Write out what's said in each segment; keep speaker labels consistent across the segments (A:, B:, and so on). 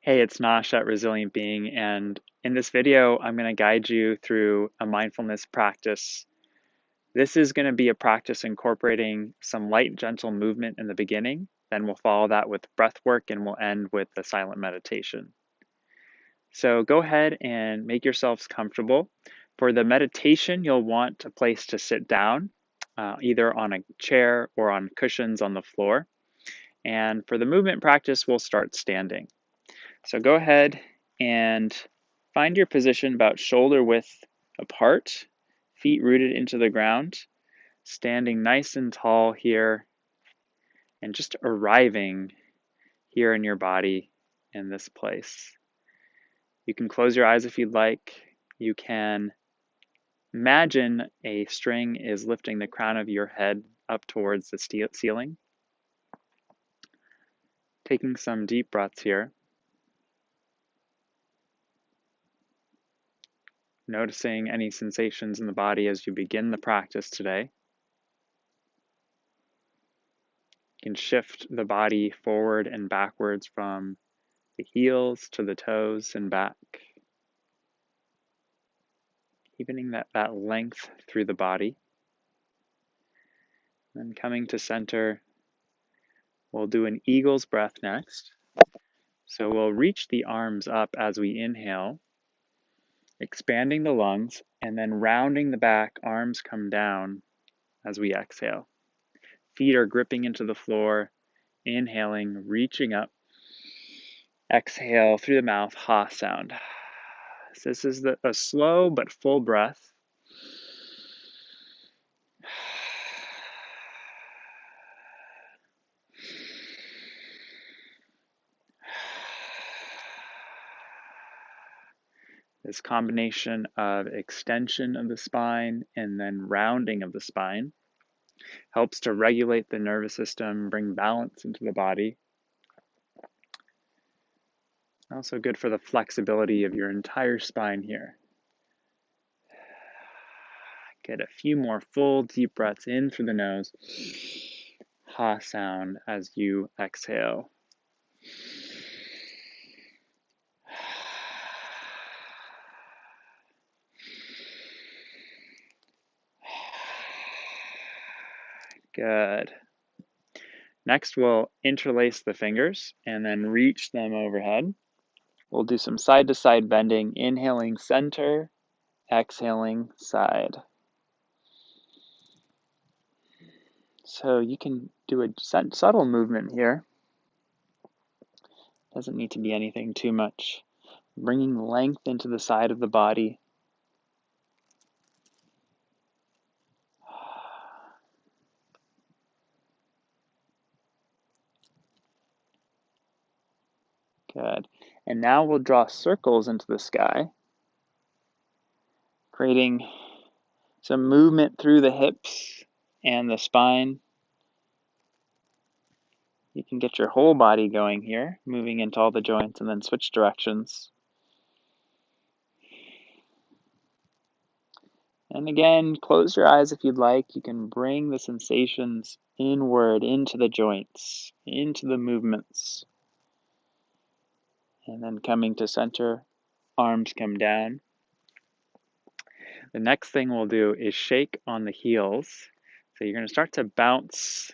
A: Hey, it's Nosh at Resilient Being, and in this video, I'm going to guide you through a mindfulness practice. This is going to be a practice incorporating some light, gentle movement in the beginning. Then we'll follow that with breath work, and we'll end with the silent meditation. So go ahead and make yourselves comfortable. For the meditation, you'll want a place to sit down, either on a chair or on cushions on the floor. And for the movement practice, we'll start standing. So go ahead and find your position about shoulder width apart, feet rooted into the ground, standing nice and tall here, and just arriving here in your body in this place. You can close your eyes if you'd like. You can imagine a string is lifting the crown of your head up towards the ceiling. Taking some deep breaths here. Noticing any sensations in the body as you begin the practice today. You can shift the body forward and backwards from the heels to the toes and back. Evening that length through the body. Then coming to center, we'll do an eagle's breath next. So we'll reach the arms up as we inhale, expanding the lungs, and then rounding the back, arms come down as we exhale. Feet are gripping into the floor, inhaling, reaching up. Exhale through the mouth, ha sound. So this is a slow but full breath. This combination of extension of the spine and then rounding of the spine helps to regulate the nervous system, bring balance into the body. Also good for the flexibility of your entire spine here. Get a few more full deep breaths in through the nose. Ha sound as you exhale. Good. Next, we'll interlace the fingers and then reach them overhead. We'll do some side-to-side bending, inhaling center, exhaling side. So you can do a subtle movement here. Doesn't need to be anything too much. Bringing length into the side of the body. Good. And now we'll draw circles into the sky, creating some movement through the hips and the spine. You can get your whole body going here, moving into all the joints and then switch directions. And again, close your eyes if you'd like. You can bring the sensations inward into the joints, into the movements. And then coming to center, arms come down. The next thing we'll do is shake on the heels. So you're going to start to bounce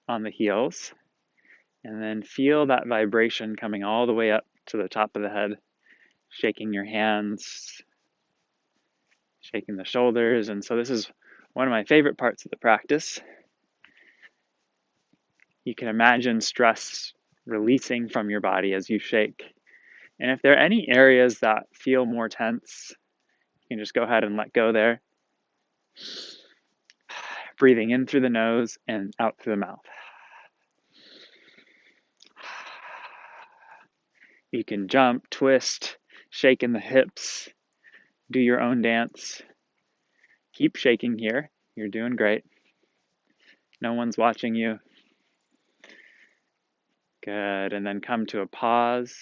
A: on the heels and then feel that vibration coming all the way up to the top of the head, shaking your hands, shaking the shoulders. And so this is one of my favorite parts of the practice. You can imagine stress releasing from your body as you shake. And if there are any areas that feel more tense, you can just go ahead and let go there. Breathing in through the nose and out through the mouth. You can jump, twist, shake in the hips, do your own dance. Keep shaking here. You're doing great. No one's watching you. Good. And then come to a pause.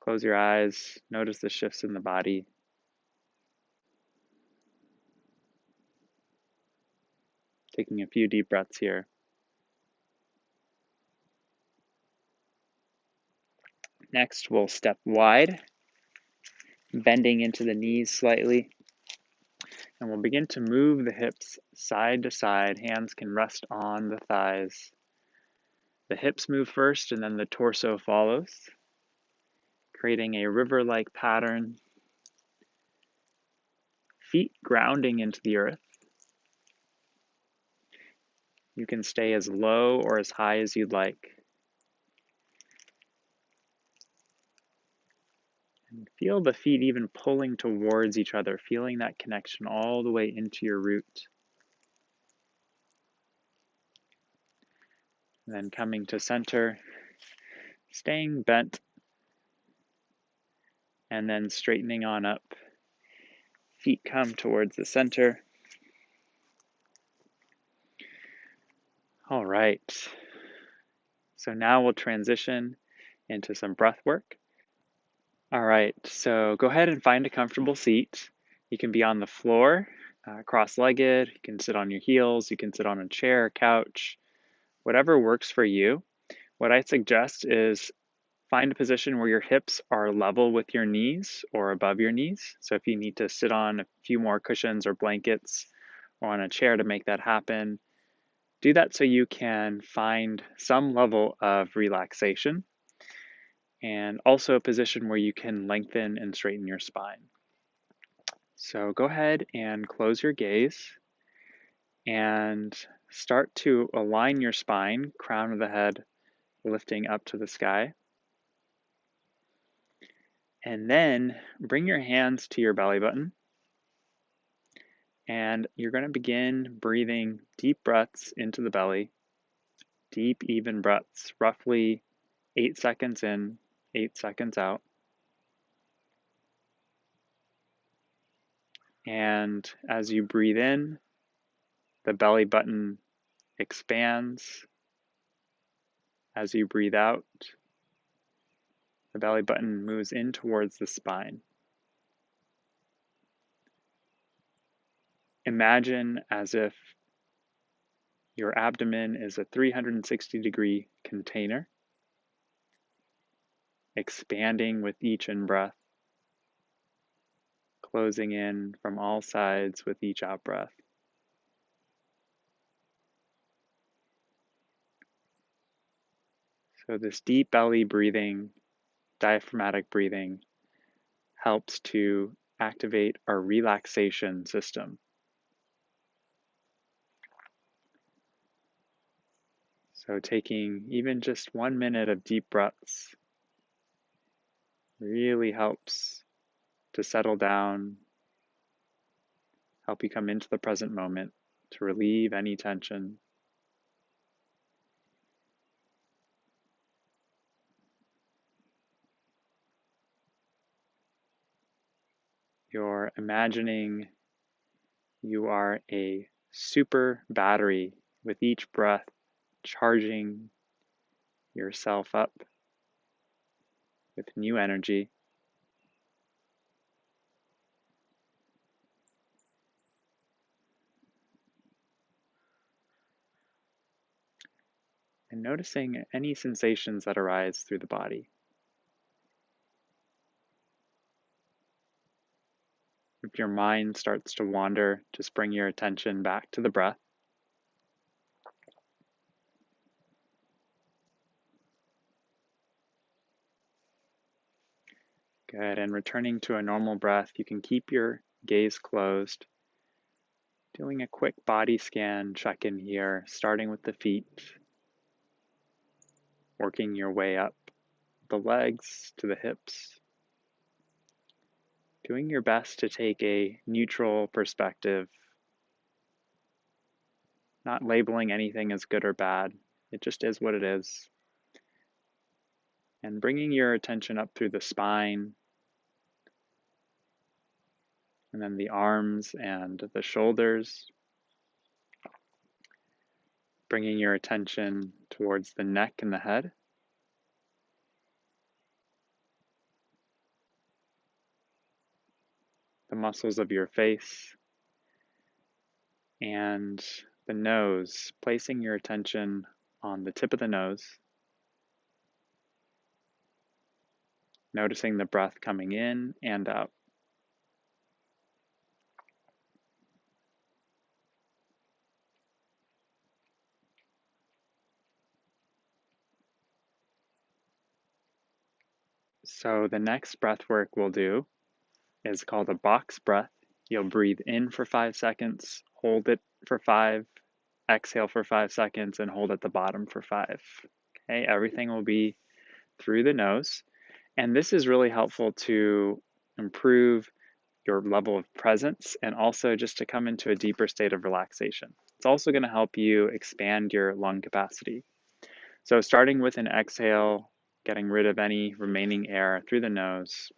A: Close your eyes. Notice the shifts in the body. Taking a few deep breaths here. Next, we'll step wide, bending into the knees slightly. And we'll begin to move the hips side to side. Hands can rest on the thighs. The hips move first and then the torso follows, creating a river-like pattern. Feet grounding into the earth. You can stay as low or as high as you'd like. And feel the feet even pulling towards each other, feeling that connection all the way into your root. And then coming to center, staying bent, and then straightening on up. Feet come towards the center. All right. So now we'll transition into some breath work. All right, so go ahead and find a comfortable seat. You can be on the floor, cross-legged. You can sit on your heels. You can sit on a chair, couch, whatever works for you. What I suggest is find a position where your hips are level with your knees or above your knees. So if you need to sit on a few more cushions or blankets or on a chair to make that happen, do that so you can find some level of relaxation, and also a position where you can lengthen and straighten your spine. So go ahead and close your gaze and start to align your spine, crown of the head lifting up to the sky. And then bring your hands to your belly button. And you're going to begin breathing deep breaths into the belly, deep, even breaths, roughly 8 seconds in, 8 seconds out. And as you breathe in, the belly button expands. As you breathe out, the belly button moves in towards the spine. Imagine as if your abdomen is a 360-degree container, expanding with each in-breath, closing in from all sides with each out-breath. So this deep belly breathing, diaphragmatic breathing, helps to activate our relaxation system. So taking even just 1 minute of deep breaths really helps to settle down, help you come into the present moment, to relieve any tension. You're imagining you are a super battery with each breath, charging yourself up with new energy. And noticing any sensations that arise through the body. If your mind starts to wander, just bring your attention back to the breath. Good, and returning to a normal breath, you can keep your gaze closed. Doing a quick body scan check-in here, starting with the feet, working your way up the legs to the hips. Doing your best to take a neutral perspective, not labeling anything as good or bad. It just is what it is. And bringing your attention up through the spine, and then the arms and the shoulders. Bringing your attention towards the neck and the head. The muscles of your face and the nose, placing your attention on the tip of the nose. noticing the breath coming in and out. So the next breath work we'll do is called a box breath. You'll breathe in for 5 seconds, hold it for 5, exhale for 5 seconds, and hold at the bottom for 5. Okay, everything will be through the nose. And this is really helpful to improve your level of presence and also just to come into a deeper state of relaxation. It's also going to help you expand your lung capacity. So starting with an exhale, getting rid of any remaining air through the nose,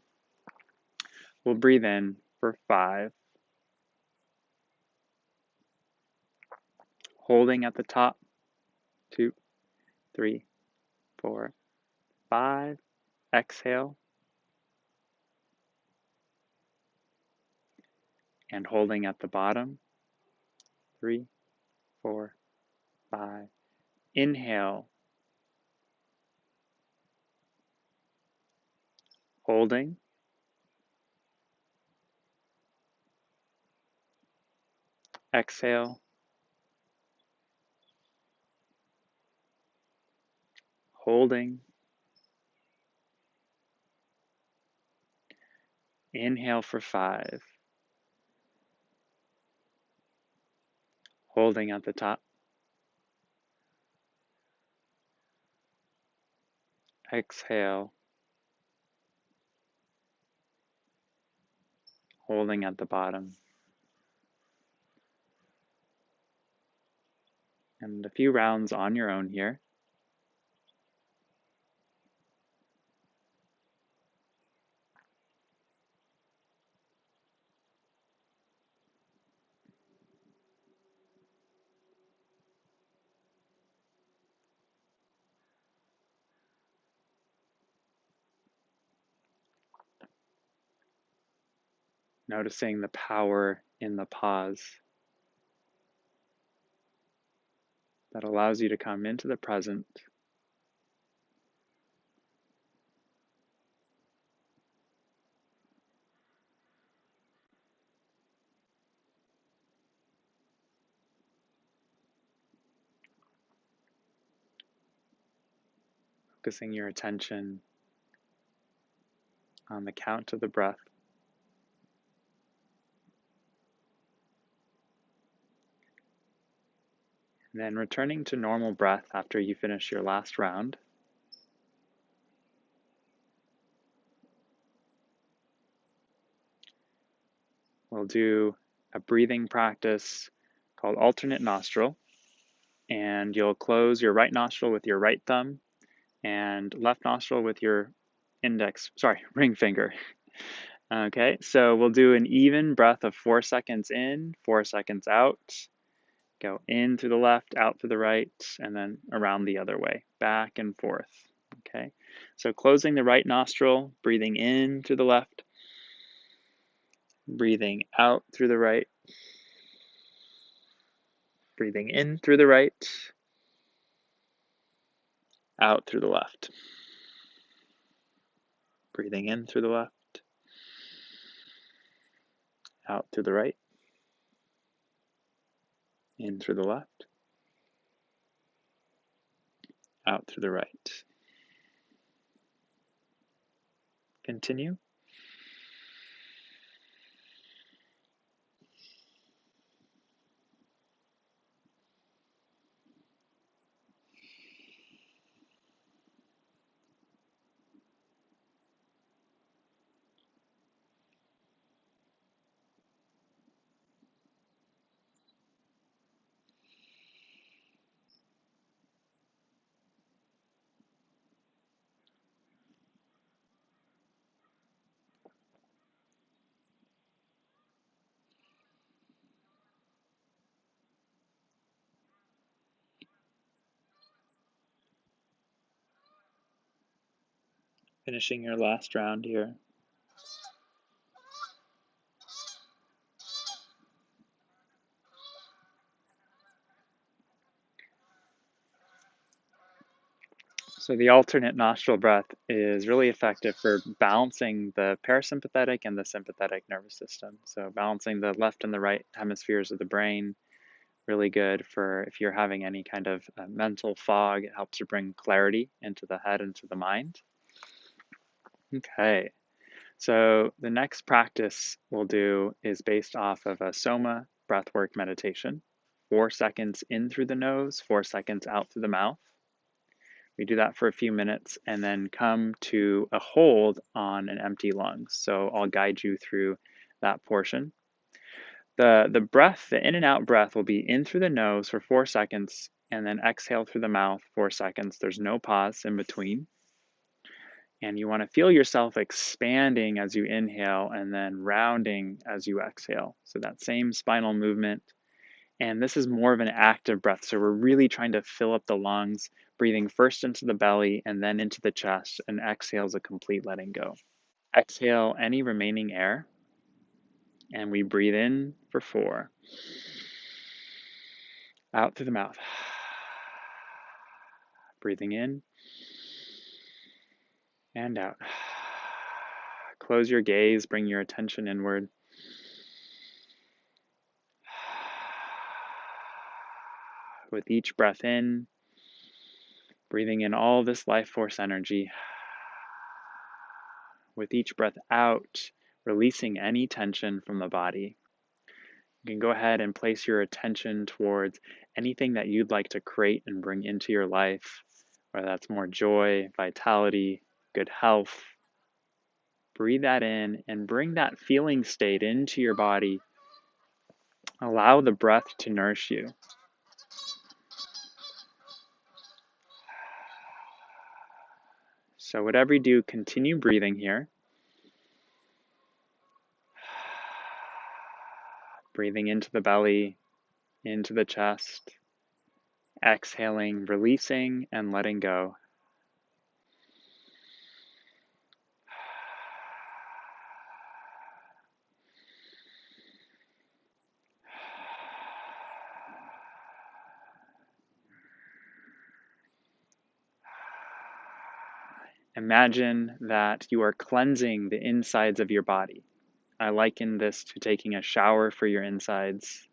A: we'll breathe in for 5, holding at the top, 2, 3, 4, 5, exhale, and holding at the bottom, 3, 4, 5, inhale, holding, exhale, holding, inhale for 5, holding at the top, exhale, holding at the bottom. And a few rounds on your own here. Noticing the power in the pause that allows you to come into the present, focusing your attention on the count of the breath. And then returning to normal breath after you finish your last round. We'll do a breathing practice called alternate nostril. And you'll close your right nostril with your right thumb and left nostril with your ring finger. Okay, so we'll do an even breath of 4 seconds in, 4 seconds out. Go in through the left, out through the right, and then around the other way, back and forth. Okay, so closing the right nostril, breathing in through the left, breathing out through the right, breathing in through the right, out through the left. Breathing in through the left, out through the right, in through the left, out through the right. Continue. Finishing your last round here. So the alternate nostril breath is really effective for balancing the parasympathetic and the sympathetic nervous system. So balancing the left and the right hemispheres of the brain, really good for if you're having any kind of mental fog. It helps to bring clarity into the head and to the mind. Okay, so the next practice we'll do is based off of a Soma breathwork meditation. 4 seconds in through the nose, 4 seconds out through the mouth. We do that for a few minutes and then come to a hold on an empty lung. So I'll guide you through that portion. The breath, the in and out breath will be in through the nose for 4 seconds and then exhale through the mouth 4 seconds. There's no pause in between. And you want to feel yourself expanding as you inhale and then rounding as you exhale. So that same spinal movement. And this is more of an active breath. So we're really trying to fill up the lungs, breathing first into the belly and then into the chest, and exhale is a complete letting go. Exhale any remaining air, and we breathe in for 4. Out through the mouth. Breathing in and out. Close your gaze, bring your attention inward. With each breath in, breathing in all this life force energy. With each breath out, releasing any tension from the body. You can go ahead and place your attention towards anything that you'd like to create and bring into your life, whether that's more joy, vitality, good health. Breathe that in and bring that feeling state into your body. Allow the breath to nourish you. So whatever you do, continue breathing here. Breathing into the belly, into the chest. Exhaling, releasing, and letting go. Imagine that you are cleansing the insides of your body. I liken this to taking a shower for your insides.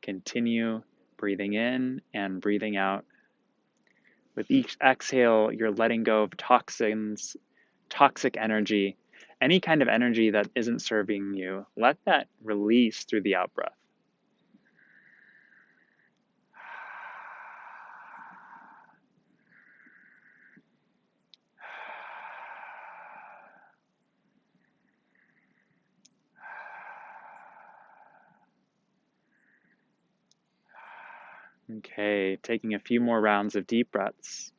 A: Continue breathing in and breathing out. With each exhale, you're letting go of toxins, toxic energy, any kind of energy that isn't serving you. Let that release through the out breath. Okay, taking a few more rounds of deep breaths.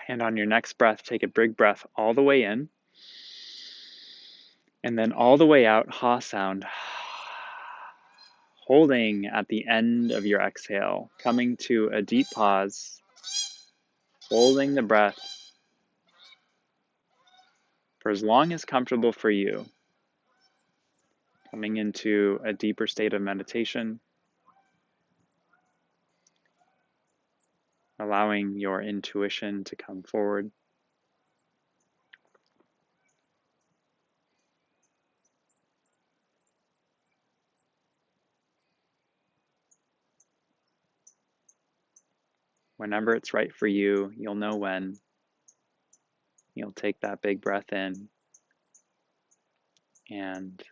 A: And on your next breath, take a big breath all the way in. And then all the way out, ha sound. Holding at the end of your exhale, coming to a deep pause. Holding the breath for as long as comfortable for you. Coming into a deeper state of meditation. Allowing your intuition to come forward. Whenever it's right for you, you'll know when. You'll take that big breath in and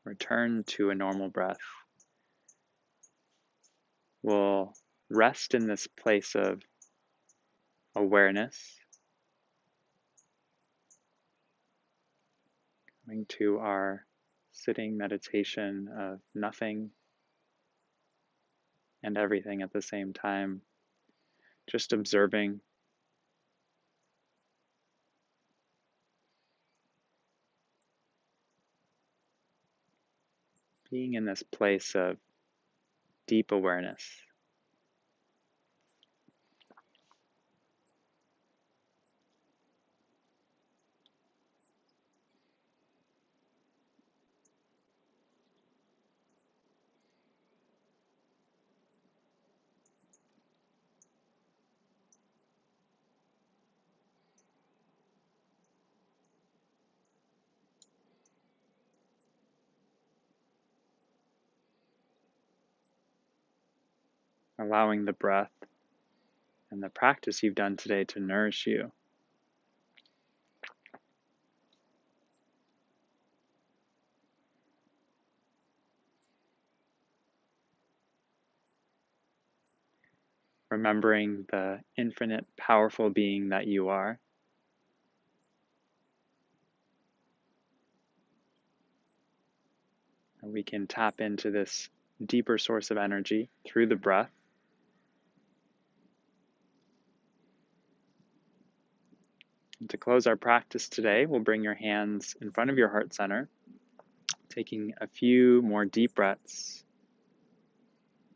A: return to a normal breath. We'll rest in this place of awareness, coming to our sitting meditation of nothing and everything at the same time, just observing. Being in this place of deep awareness. allowing the breath and the practice you've done today to nourish you. Remembering the infinite, powerful being that you are. And we can tap into this deeper source of energy through the breath. And to close our practice today, we'll bring your hands in front of your heart center, taking a few more deep breaths,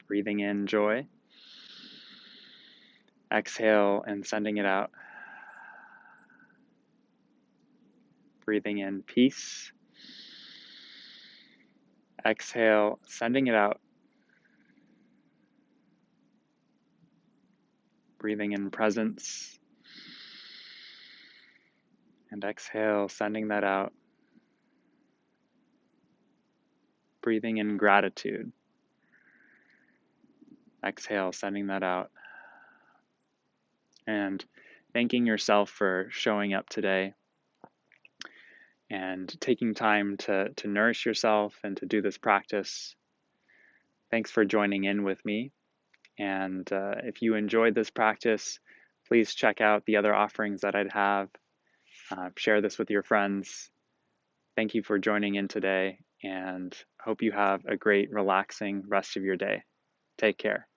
A: breathing in joy. Exhale and sending it out. Breathing in peace. Exhale, sending it out. Breathing in presence. And exhale, sending that out. Breathing in gratitude. Exhale, sending that out. And thanking yourself for showing up today and taking time to nourish yourself and to do this practice. Thanks for joining in with me. And if you enjoyed this practice, please check out the other offerings that I'd have. Share this with your friends. Thank you for joining in today, and hope you have a great, relaxing rest of your day. Take care.